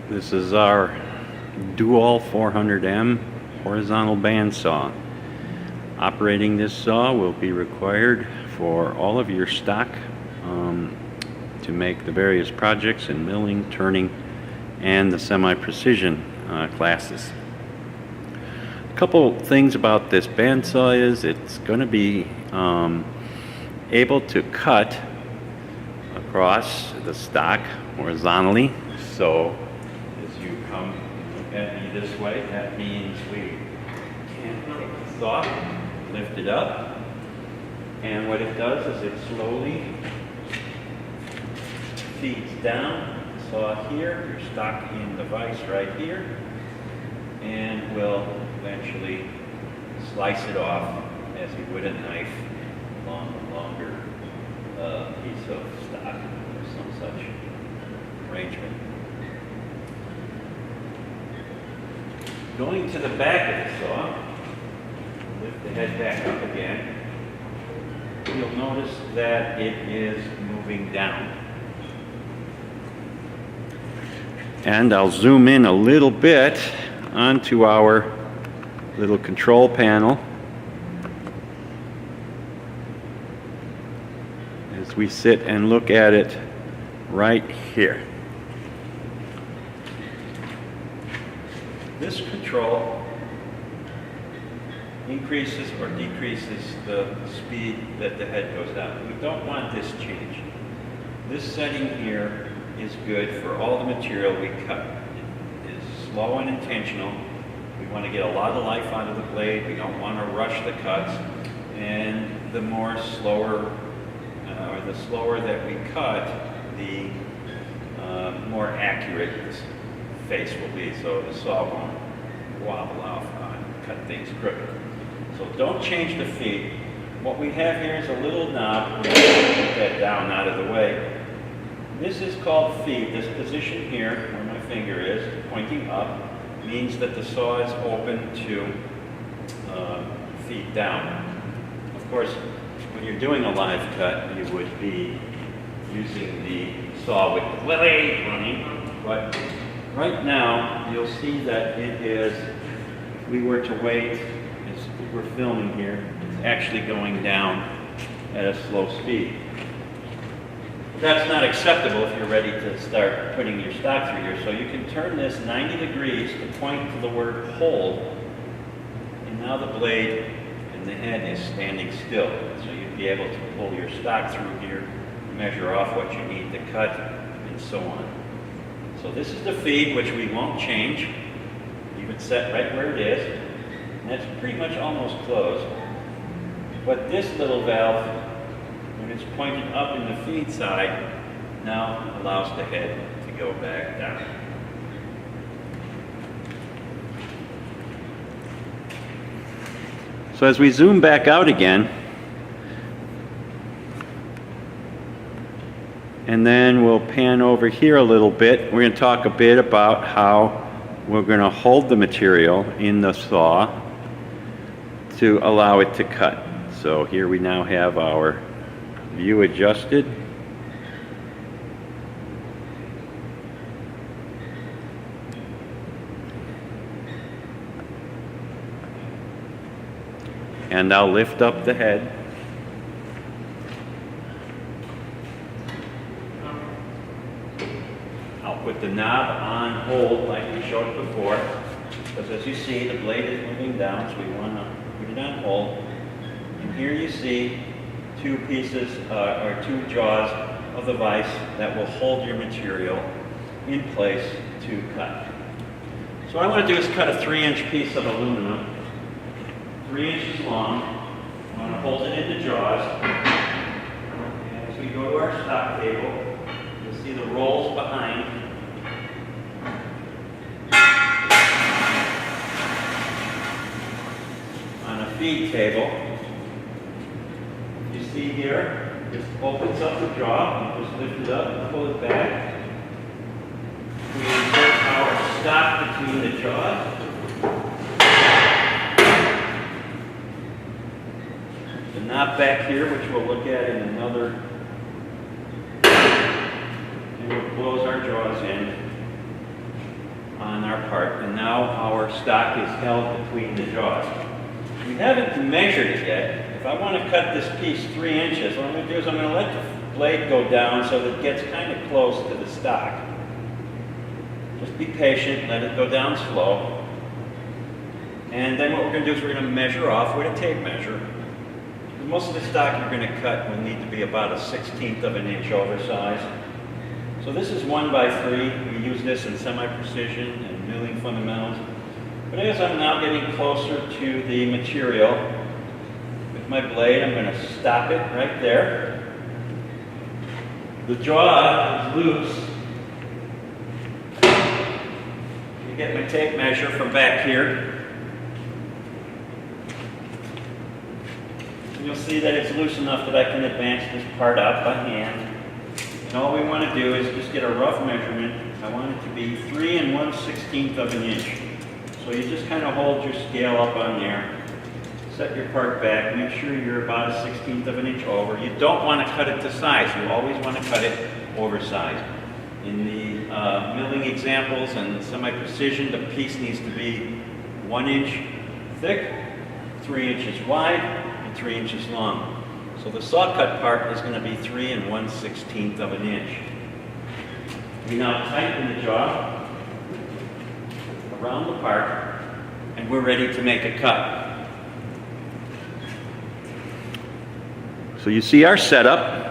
This is our DoAll 400M horizontal bandsaw. Operating this saw will be required for all of your stock to make the various projects in milling, turning, and the semi-precision classes. A couple things about this bandsaw is it's going to be able to cut across the stock horizontally. So as you come at me this way, that means we can take the saw, lift it up, and what it does is it slowly feeds down the saw here, your stock-in device right here, and will eventually slice it off as you would a knife along a longer piece of stock or some such arrangement. Going to the back of the saw, lift the head back up again, you'll notice that it is moving down. And I'll zoom in a little bit onto our little control panel as we sit and look at it right here. This control increases or decreases the speed that the head goes down. We don't want this changed. This setting here is good for all the material we cut. It is slow and intentional. We want to get a lot of life out of the blade. We don't want to rush the cuts. And the slower that we cut, the more accurate this face will be, so the saw won't wobble off and cut things crooked. So don't change the feet. What we have here is a little knob. We're going to put that down out of the way. This is called feed. This position here, where my finger is, pointing up, means that the saw is open to feed down. Of course, when you're doing a live cut, you would be using the saw with the blade running, but right now you'll see that it is, if we were to wait, as we're filming here, it's actually going down at a slow speed. That's not acceptable if you're ready to start putting your stock through here. So you can turn this 90 degrees to point to the word hold, and now the blade and the head is standing still. So you'd be able to pull your stock through here, measure off what you need to cut, and so on. So this is the feed, which we won't change. You would set right where it is, and that's pretty much almost closed. But this little valve, when it's pointed up in the feed side, now allows the head to go back down. So as we zoom back out again, and then we'll pan over here a little bit, we're going to talk a bit about how we're going to hold the material in the saw to allow it to cut. So here we now have our view adjusted. And I'll lift up the head. I'll put the knob on hold like we showed before, because as you see, the blade is moving down, so we want to put it on hold. And here you see two pieces or two jaws of the vise that will hold your material in place to cut. So what I want to do is cut a 3-inch piece of aluminum, 3 inches long. I want to hold it in the jaws. And as we go to our stock table, you'll see the rolls behind. On a feed table, you see here, it opens up the jaw, you just lift it up and pull it back. We insert our stock between the jaws. The knob back here, which we'll look at in another, and we'll close our jaws in. on our part, and now our stock is held between the jaws. We haven't measured it yet. If I want to cut this piece 3 inches, what I'm going to do is I'm going to let the blade go down so that it gets kind of close to the stock. Just be patient, let it go down slow. And then what we're going to do is we're going to measure off with a tape measure. Most of the stock you're going to cut will need to be about a 1/16 of an inch oversized. So this is 1x3. We use this in semi-precision and milling fundamentals. But as I'm now getting closer to the material, with my blade, I'm going to stop it right there. The jaw is loose. You get my tape measure from back here. And you'll see that it's loose enough that I can advance this part out by hand. And all we want to do is just get a rough measurement. I want it to be 3 1/16 of an inch. So you just kind of hold your scale up on there, set your part back, make sure you're about a 1/16 of an inch over. You don't want to cut it to size. You always want to cut it oversized. In the milling examples and semi-precision, the piece needs to be 1 inch thick, 3 inches wide, and 3 inches long. So the saw cut part is going to be 3 1/16 of an inch. We now tighten the jaw around the part, and we're ready to make a cut. So you see our setup.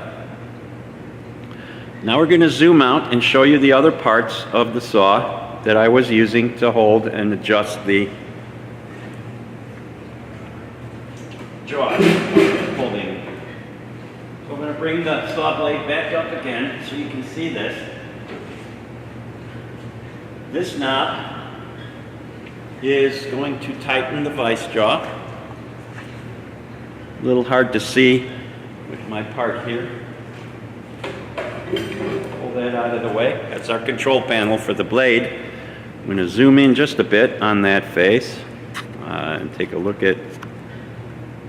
Now we're going to zoom out and show you the other parts of the saw that I was using to hold and adjust the jaw holding. So I'm going to bring the saw blade back up again so you can see this. This knob is going to tighten the vice jaw. A little hard to see with my part here. Pull that out of the way. That's our control panel for the blade. I'm going to zoom in just a bit on that face and take a look at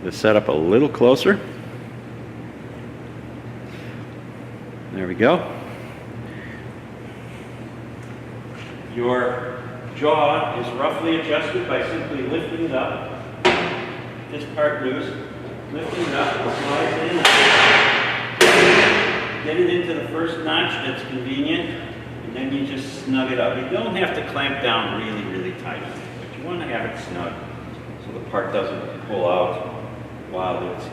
the setup a little closer. There we go. Your jaw is roughly adjusted by simply lifting it up. This part loose. Lifting it up, slide it in. Get it into the first notch that's convenient, and then you just snug it up. You don't have to clamp down really, really tight, but you want to have it snug so the part doesn't pull out while it's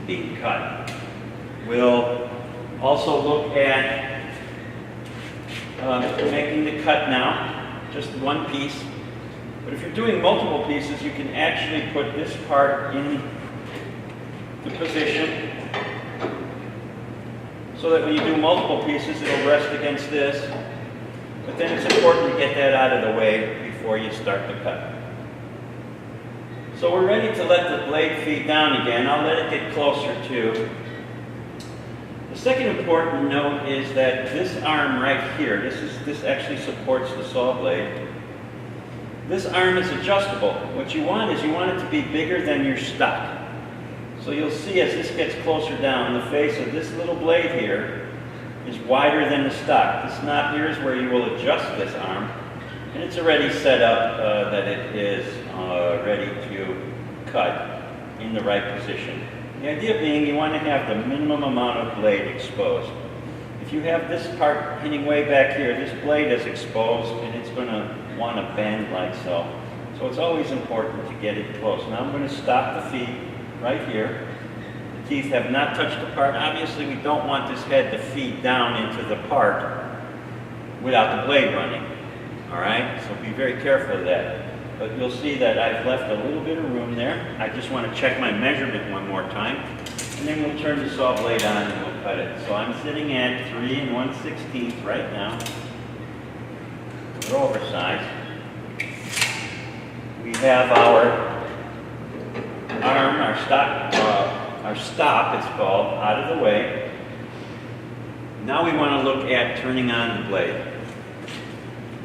being cut. We'll also look at making the cut now, just one piece. But if you're doing multiple pieces, you can actually put this part in the position so that when you do multiple pieces, it'll rest against this. But then it's important to get that out of the way before you start the cut. So we're ready to let the blade feed down again. I'll let it get closer too. The second important note is that this arm right here, this actually supports the saw blade. This arm is adjustable. What you want is you want it to be bigger than your stock. So you'll see as this gets closer down, the face of this little blade here is wider than the stock. This knob here is where you will adjust this arm, and it's already set up that it is ready to cut in the right position. The idea being you want to have the minimum amount of blade exposed. If you have this part hitting way back here, this blade is exposed and it's going to want to bend like so. So it's always important to get it close. Now I'm going to stop the feet right here. The teeth have not touched the part. Obviously we don't want this head to feed down into the part without the blade running. Alright, so be very careful of that. But you'll see that I've left a little bit of room there. I just want to check my measurement one more time. And then we'll turn the saw blade on and we'll cut it. So I'm sitting at 3 1/16 right now. We're oversized. We have our arm, our stop it's called, out of the way. Now we want to look at turning on the blade.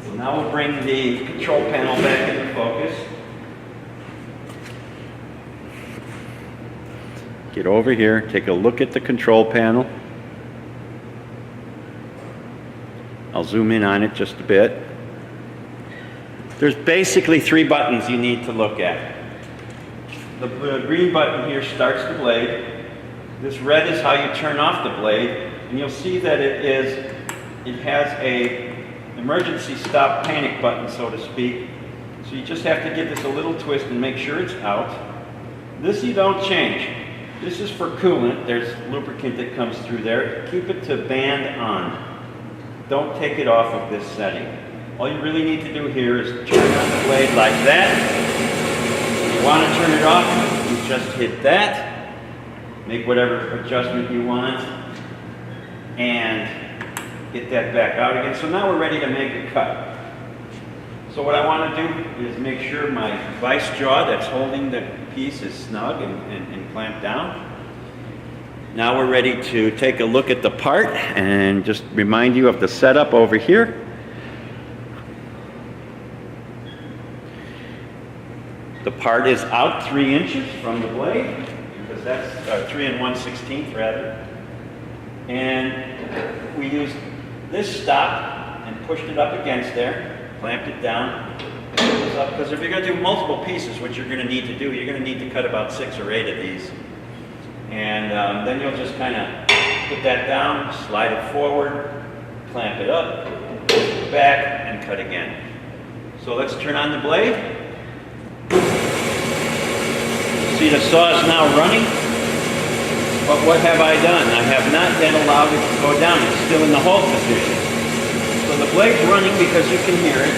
So now we'll bring the control panel back into focus. Get over here, take a look at the control panel. I'll zoom in on it just a bit. There's basically 3 buttons you need to look at. The green button here starts the blade. This red is how you turn off the blade, and you'll see that it has a emergency stop panic button, so to speak. So you just have to give this a little twist and make sure it's out. This you don't change. This is for coolant. There's lubricant that comes through there. Keep it to band on. Don't take it off of this setting. All you really need to do here is turn on the blade like that. If you want to turn it off, you just hit that. Make whatever adjustment you want and get that back out again. So now we're ready to make a cut. So what I want to do is make sure my vice jaw that's holding the piece is snug and clamped down. Now we're ready to take a look at the part and just remind you of the setup over here. The part is out 3 inches from the blade, because that's 3 1/16 rather. And we used this stop and pushed it up against there, clamped it down, because if you're going to do multiple pieces, which you're going to need to do, you're going to need to cut about 6 or 8 of these. And then you'll just kind of put that down, slide it forward, clamp it up, back, and cut again. So let's turn on the blade. See, the saw is now running. But what have I done? I have not yet allowed it to go down. It's still in the hold position. So the blade's running because you can hear it.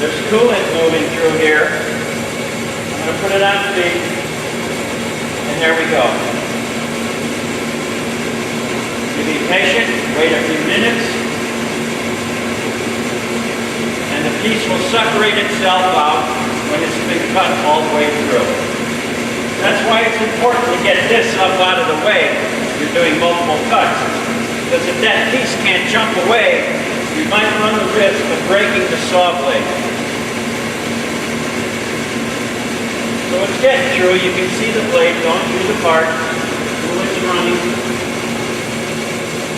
There's coolant moving through here. I'm going to put it on speed. And there we go. You be patient, wait a few minutes, and the piece will separate itself out when it's been cut all the way through. That's why it's important to get this up out of the way if you're doing multiple cuts. Because if that piece can't jump away, you might run the risk of breaking the saw blade. So it's getting through. You can see the blade going through the part. It's running.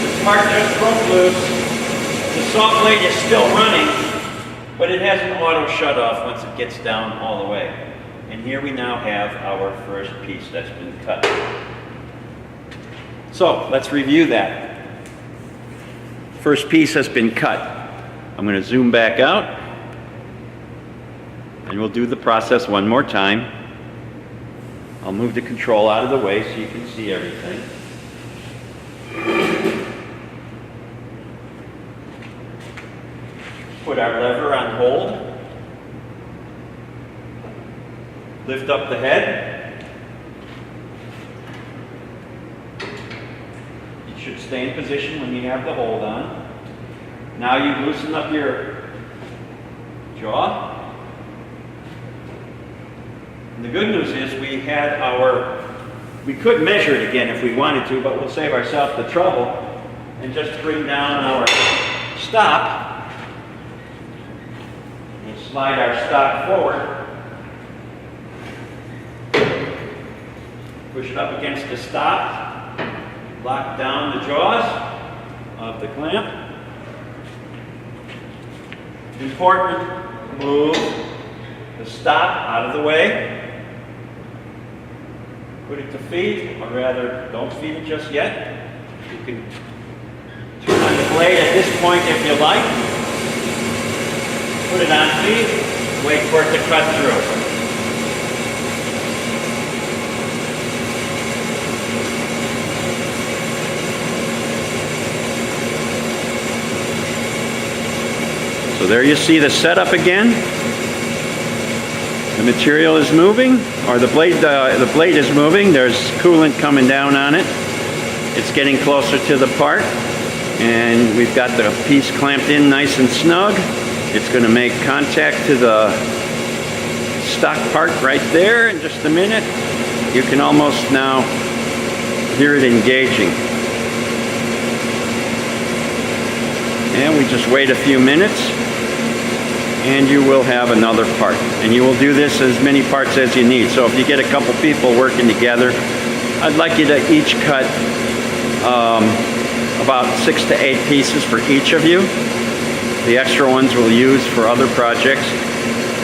This part just broke loose. The saw blade is still running, but it has an auto shut off once it gets down all the way. And here we now have our first piece that's been cut. So let's review that. First piece has been cut. I'm going to zoom back out, and we'll do the process one more time. I'll move the control out of the way so you can see everything. Put our lever on hold. Lift up the head. It should stay in position when you have the hold on. Now you loosen up your jaw. And the good news is we could measure it again if we wanted to, but we'll save ourselves the trouble and just bring down our stop. We'll slide our stop forward. Push it up against the stop, lock down the jaws of the clamp. Important, move the stop out of the way. Put it to feed, or rather, don't feed it just yet. You can turn on the blade at this point if you like. Put it on feed, wait for it to cut through. So there you see the setup again. The material is moving, or the blade is moving. There's coolant coming down on it. It's getting closer to the part, and we've got the piece clamped in nice and snug. It's going to make contact to the stock part right there in just a minute. You can almost now hear it engaging. And we just wait a few minutes, and you will have another part. And you will do this as many parts as you need. So if you get a couple people working together, I'd like you to each cut about 6 to 8 pieces for each of you. The extra ones we'll use for other projects.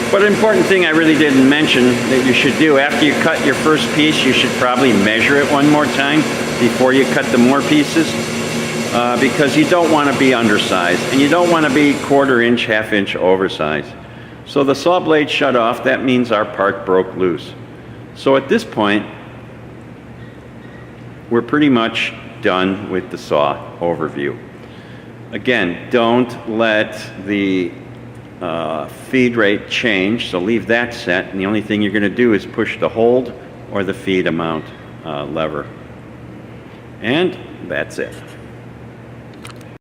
But an important thing I really didn't mention that you should do, after you cut your first piece, you should probably measure it one more time before you cut the more pieces, because you don't want to be undersized, and you don't want to be 1/4 inch, 1/2 inch oversized. So the saw blade shut off, that means our part broke loose. So at this point, we're pretty much done with the saw overview. Again, don't let the feed rate change, so leave that set, and the only thing you're going to do is push the hold or the feed amount lever. And that's it.